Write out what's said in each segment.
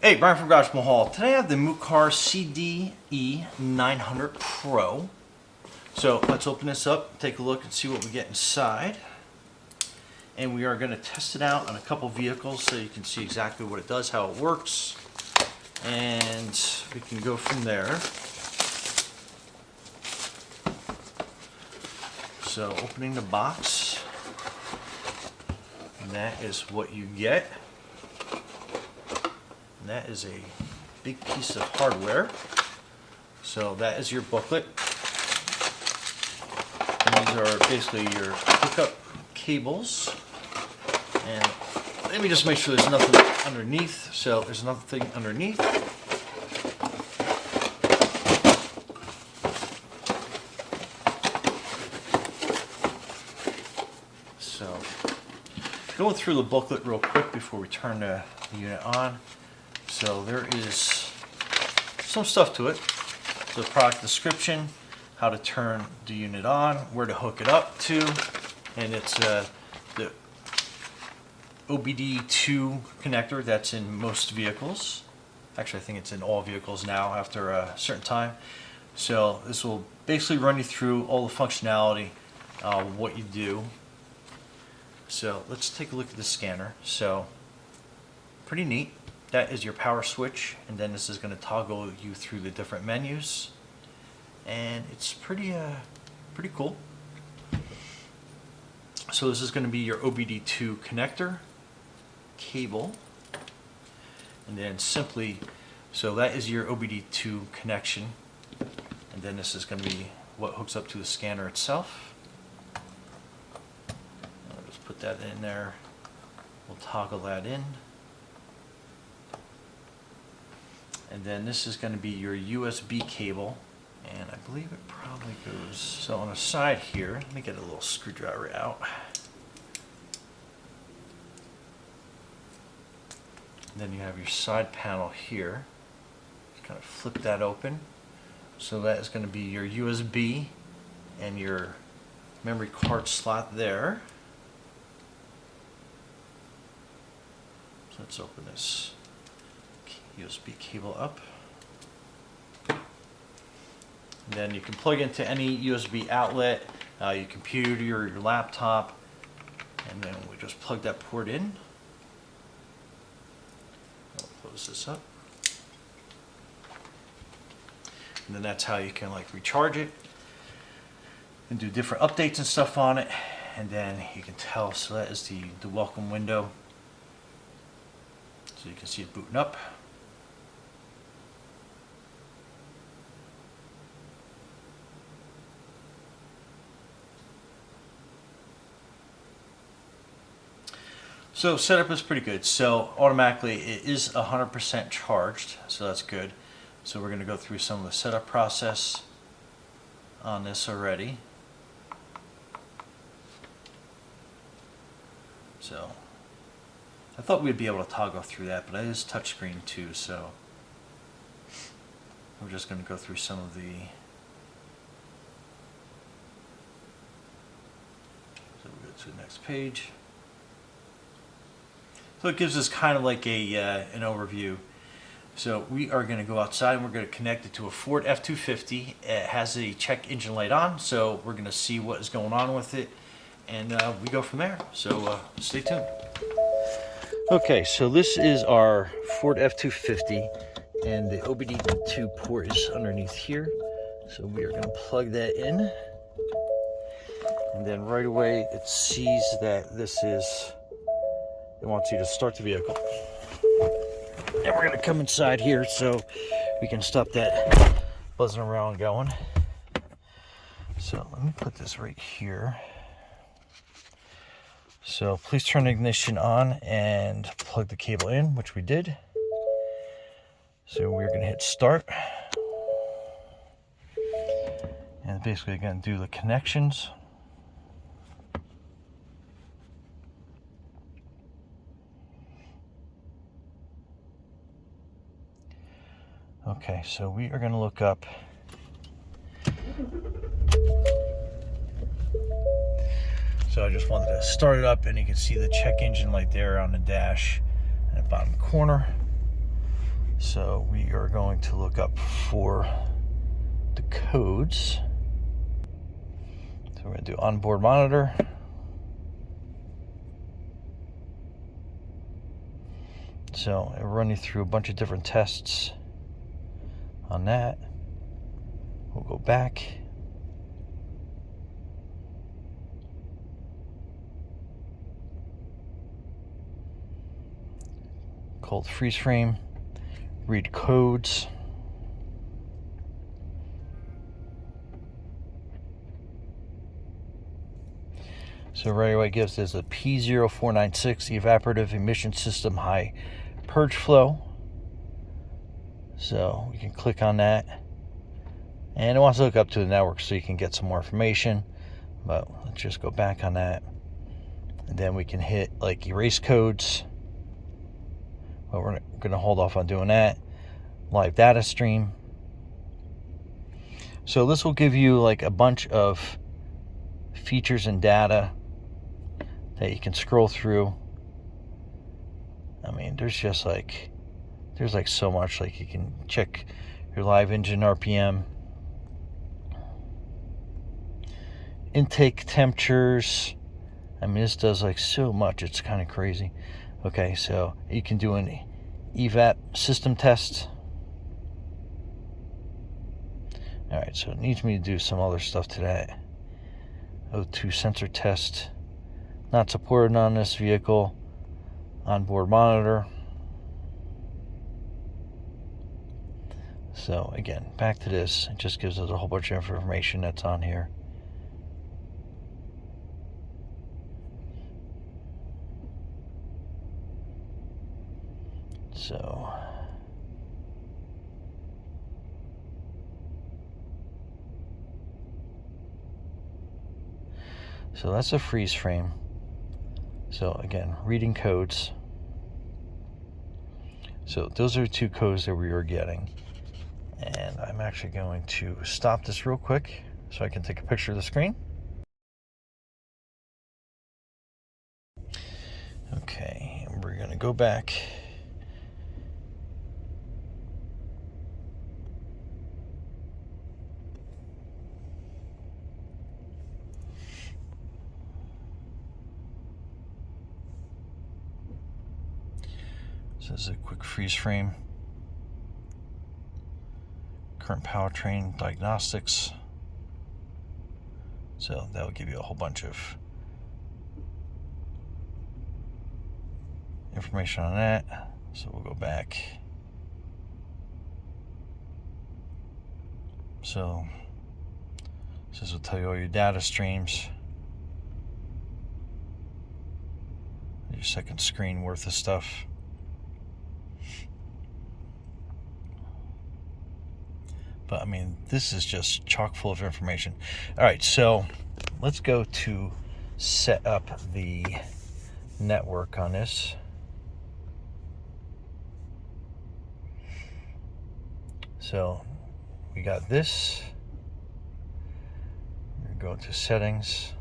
Hey, Brian from Garage Mahal. Today I have the MUCAR CDE900 Pro. So let's open this up, take a look and see what we get inside. And we are going to test it out on a couple vehicles so you can see exactly what it does, how it works. And we can go from there. So opening the box, and that is what you get. And that is a big piece of hardware. So that is your booklet. And these are basically your hookup cables. And let me just make sure there's nothing underneath. So there's nothing underneath. So going through the booklet real quick before we turn the unit on. So there is some stuff to it. So the product description, how to turn the unit on, where to hook it up to, and it's the OBD2 connector that's in most vehicles. Actually, I think it's in all vehicles now after a certain time. So this will basically run you through all the functionality, what you do. So let's take a look at the scanner. So pretty neat. That is your power switch, and then this is going to toggle you through the different menus, and it's pretty cool. So this is going to be your OBD2 connector cable, and then simply, so that is your OBD2 connection, and then this is going to be what hooks up to the scanner itself. I'll just put that in there. We'll toggle that in. And then this is going to be your USB cable, and I believe it probably goes, so on the side here, let me get a little screwdriver out. And then you have your side panel here. Just kind of flip that open. So that is going to be your USB and your memory card slot there. So let's open this USB cable up. And then you can plug into any USB outlet, your computer or your laptop, and then we just plug that port in. I'll close this up. And then that's how you can like recharge it and do different updates and stuff on it. And then you can tell, so that is the welcome window. So you can see it booting up. So setup is pretty good. So automatically it is 100% charged, so that's good. So we're going to go through some of the setup process on this already. So I thought we'd be able to toggle through that, but it is touchscreen too, so we're just going to go through some of the. So we'll go to the next page. So it gives us kind of like an overview. So we are going to go outside and we're going to connect it to a Ford F-250. It has a check engine light on, so we're going to see what is going on with it, and we go from there. So stay tuned. Okay, so this is our Ford F-250, and the OBD2 port is underneath here. So we are going to plug that in, and then right away it sees that this is. It wants you to start the vehicle. And we're going to come inside here so we can stop that buzzing around going. So let me put this right here. So please turn the ignition on and plug the cable in, which we did. So we're going to hit start. And basically going to do the connections. Okay, so we are going to look up. So I just wanted to start it up, and you can see the check engine light there on the dash in the bottom corner. So we are going to look up for the codes. So we're going to do onboard monitor. So it'll run you through a bunch of different tests on that. We'll go back. Cold freeze frame. Read codes. So right away it gives us a P0496 evaporative emission system high purge flow. So we can click on that. And it wants to look up to the network so you can get some more information. But let's just go back on that. And then we can hit like erase codes. But we're going to hold off on doing that. Live data stream. So this will give you like a bunch of features and data that you can scroll through. I mean, there's like so much. Like you can check your live engine RPM, intake temperatures. I mean, this does like so much. It's kind of crazy. Okay, so you can do an evap system test. All right, so it needs me to do some other stuff to that. O2 sensor test. Not supported on this vehicle. Onboard monitor. So again, back to this. It just gives us a whole bunch of information that's on here. So that's a freeze frame. So again, reading codes. So those are two codes that we were getting. And I'm actually going to stop this real quick so I can take a picture of the screen. Okay, and we're going to go back. So this is a quick freeze frame. Current powertrain diagnostics. So that will give you a whole bunch of information on that. So we'll go back. So this will tell you all your data streams. Your second screen worth of stuff. But I mean, this is just chock full of information. All right, so let's go to set up the network on this. So we got this. We're going to go into settings.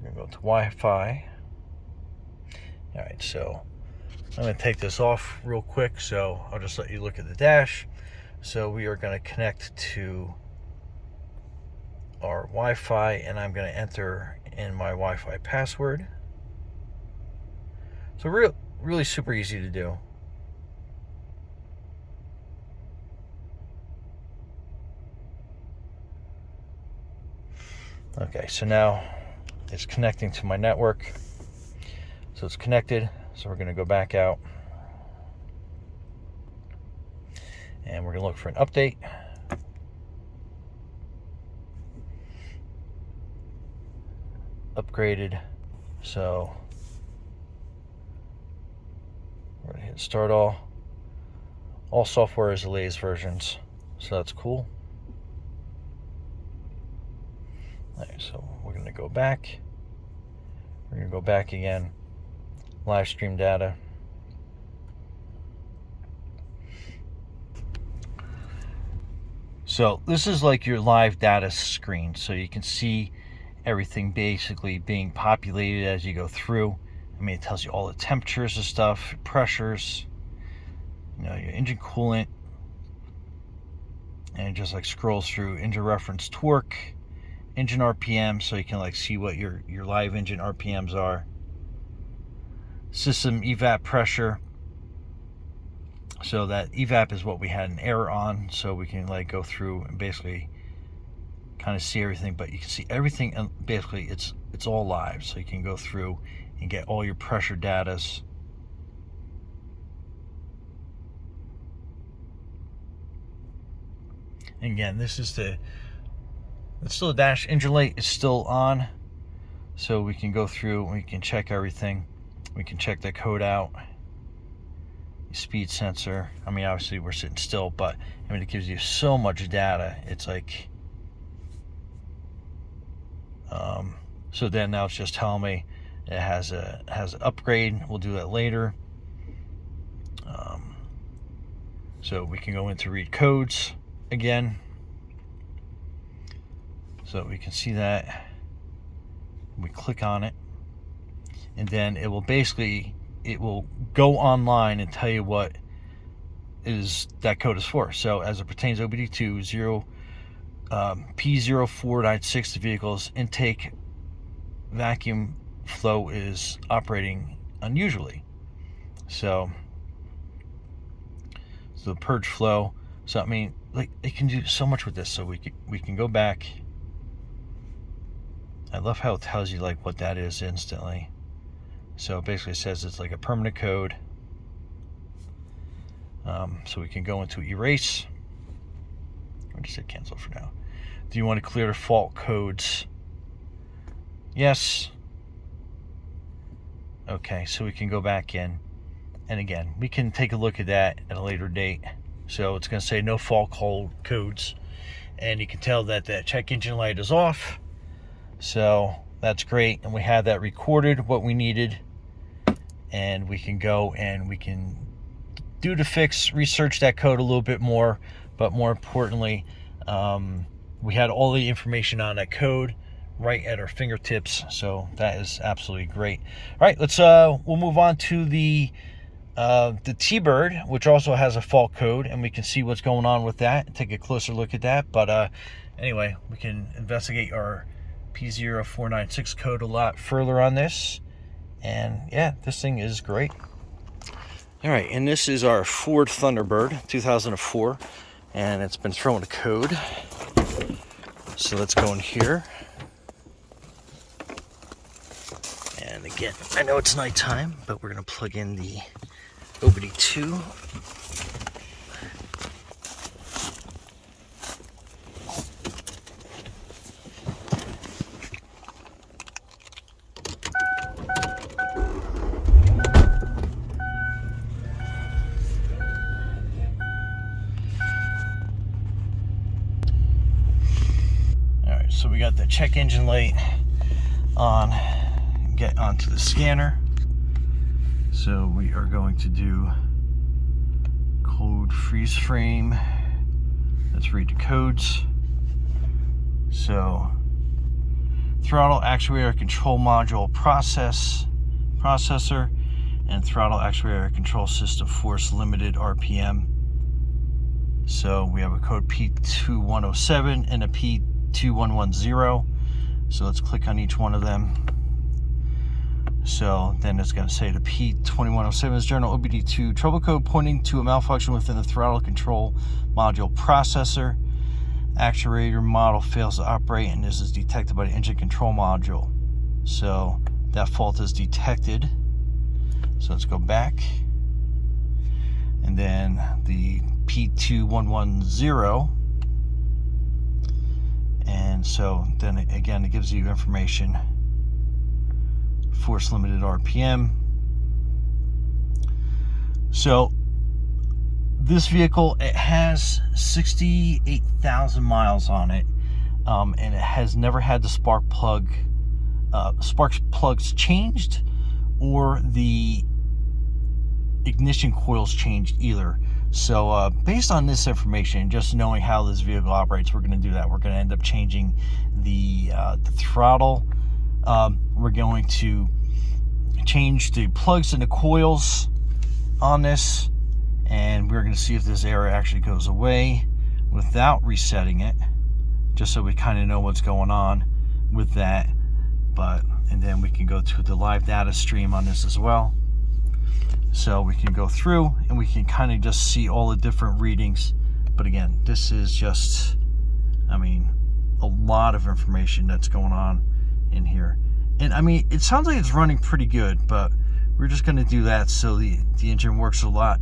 We're going to go to Wi-Fi. All right, so I'm going to take this off real quick, so I'll just let you look at the dash. So we are going to connect to our Wi-Fi, and I'm going to enter in my Wi-Fi password. So really super easy to do. Okay, so now it's connecting to my network. So it's connected. So we're going to go back out. And we're going to look for an update. Upgraded. So we're going to hit start all. All software is the latest versions. So that's cool. All right, so we're going to go back. We're going to go back again. Live stream data. So this is like your live data screen. So you can see everything basically being populated as you go through. I mean, it tells you all the temperatures and stuff, pressures, you know, your engine coolant, and it just like scrolls through engine reference torque, engine RPM, so you can like see what your live engine RPMs are. System evap pressure. So that evap is what we had an error on, so we can like go through and basically kind of see everything, but you can see everything, and basically it's all live, so you can go through and get all your pressure data. And again, this is it's still a dash. Engine light is still on, so we can go through and we can check everything. We can check the code out. Speed sensor. I mean, obviously we're sitting still, but I mean, it gives you so much data. It's like, so then now it's just telling me it has an upgrade. We'll do that later. So we can go into read codes again, so we can see that. We click on it, and then it will go online and tell you what is that code is for. So as it pertains to OBD2 P0496, the vehicle's intake vacuum flow is operating unusually. So the purge flow. So I mean, like, it can do so much with this. So we can go back. I love how it tells you like what that is instantly. So it basically says it's like a permanent code. So we can go into erase. Or just say cancel for now. Do you want to clear default codes? Yes. Okay, so we can go back in. And again, we can take a look at that at a later date. So it's going to say no fault code codes. And you can tell that that check engine light is off. So that's great. And we have that recorded, what we needed. And we can go and we can do the fix, research that code a little bit more. But more importantly, we had all the information on that code right at our fingertips. So that is absolutely great. All right, we'll move on to the T-Bird, which also has a fault code, and we can see what's going on with that, take a closer look at that. But anyway, we can investigate our P0496 code a lot further on this. And yeah, this thing is great. All right, and this is our Ford Thunderbird 2004, and it's been thrown a code. So let's go in here. And again, I know it's nighttime, but we're going to plug in the OBD2. Alright, so we got the check engine light on. Get onto the scanner. So we are going to do code freeze frame. Let's read the codes. So throttle actuator control module processor and throttle actuator control system force limited RPM. So we have a code P2107 and a P2110. So let's click on each one of them. So then it's going to say the P2107 is general OBD2 trouble code pointing to a malfunction within the throttle control module processor. Actuator model fails to operate, and this is detected by the engine control module. So that fault is detected. So let's go back. And then the P2110. And so then again, it gives you information. Force limited RPM. So this vehicle, it has 68,000 miles on it, and it has never had the spark plugs changed or the ignition coils changed either. So based on this information, just knowing how this vehicle operates, we're going to do that. We're going to end up changing the throttle. We're going to change the plugs and the coils on this, and we're going to see if this error actually goes away without resetting it, just so we kind of know what's going on with that. And then we can go to the live data stream on this as well, so we can go through and we can kind of just see all the different readings. But again, this is just, I mean, a lot of information that's going on in here. And I mean, it sounds like it's running pretty good, but we're just going to do that so the engine works a lot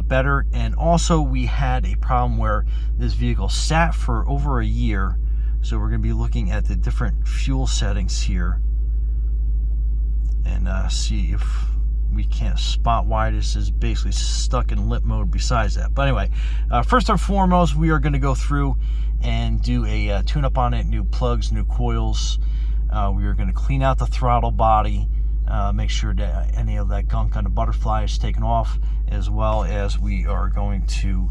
better. And also, we had a problem where this vehicle sat for over a year, so we're going to be looking at the different fuel settings here and see if we can't spot why this is basically stuck in limp mode besides that. But anyway, first and foremost, we are going to go through and do a tune-up on it, new plugs, new coils. We are going to clean out the throttle body, make sure that any of that gunk on the butterfly is taken off, as well as we are going to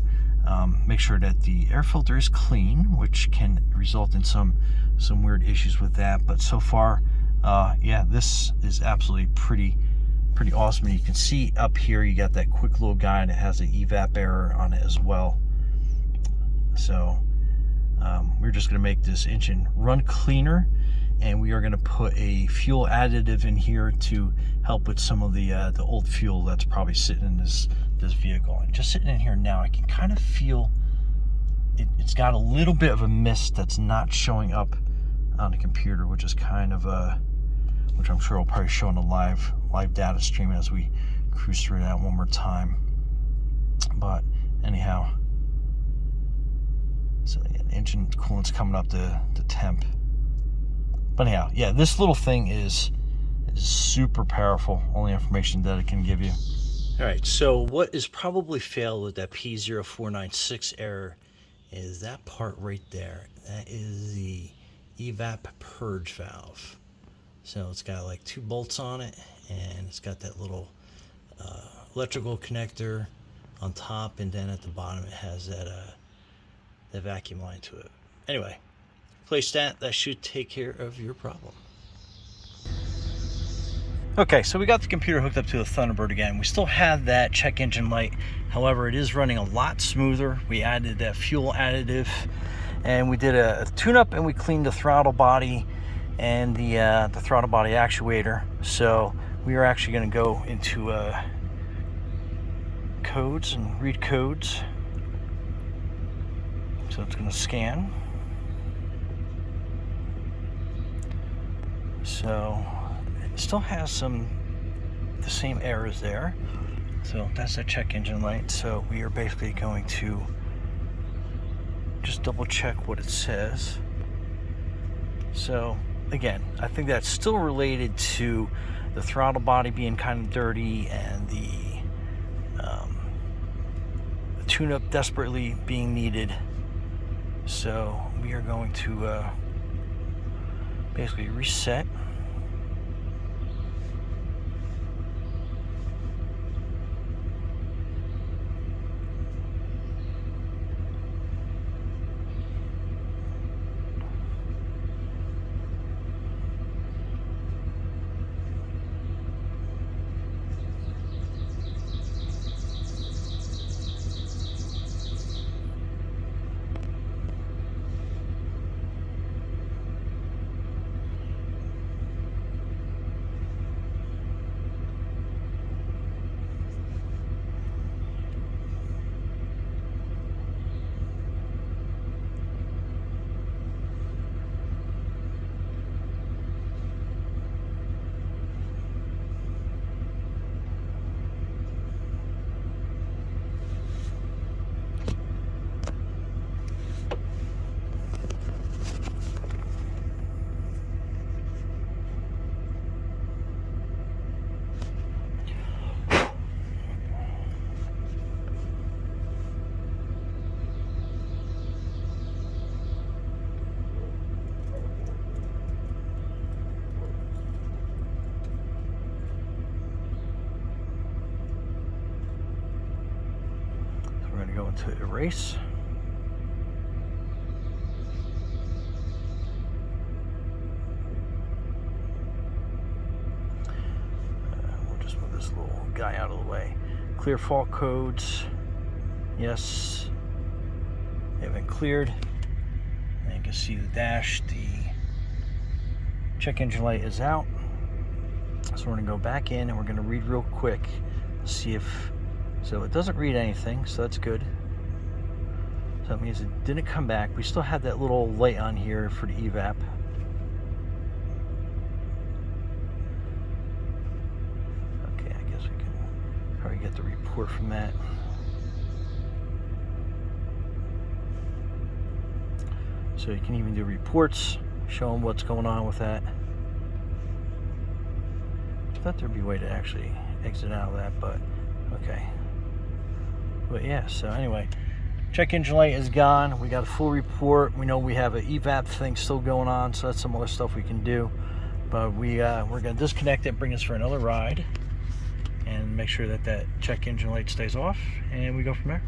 make sure that the air filter is clean, which can result in some weird issues with that. But so far, yeah, this is absolutely pretty awesome. And you can see up here, you got that quick little guide that has an evap error on it as well. So we're just going to make this engine run cleaner, and we are going to put a fuel additive in here to help with some of the old fuel that's probably sitting in this vehicle. And just sitting in here now, I can kind of feel it's got a little bit of a mist that's not showing up on the computer, which is kind of which I'm sure will probably show in the live data stream as we cruise through that one more time. But anyhow, so yeah, the engine coolant's coming up to temp. But anyhow, yeah, this little thing is super powerful. Only information that it can give you. All right, so what is probably failed with that P0496 error is that part right there. That is the evap purge valve. So it's got like 2 bolts on it, and it's got that little electrical connector on top, and then at the bottom it has that vacuum line to it. Anyway, place that should take care of your problem. Okay, so we got the computer hooked up to the Thunderbird again. We still have that check engine light. However, it is running a lot smoother. We added that fuel additive, and we did a tune-up, and we cleaned the throttle body and the throttle body actuator. So we are actually going to go into codes and read codes. So it's going to scan. So it still has the same errors there. So that's a check engine light. So we are basically going to just double check what it says. So again, I think that's still related to the throttle body being kind of dirty and the tune-up desperately being needed. So we are going to basically reset. Go into erase. this little guy out of the way. Clear fault codes. Yes. They have been cleared. And you can see the dash. The check engine light is out. So we're going to go back in and we're going to read real quick to see if... So it doesn't read anything, so that's good. So that means it didn't come back. We still have that little light on here for the evap. Okay, I guess we can probably get the report from that. So you can even do reports, show them what's going on with that. I thought there'd be a way to actually exit out of that, but okay. But yeah, so anyway, check engine light is gone. We got a full report. We know we have an evap thing still going on, so that's some other stuff we can do. But we're going to disconnect it, bring us for another ride, and make sure that that check engine light stays off, and we go from there.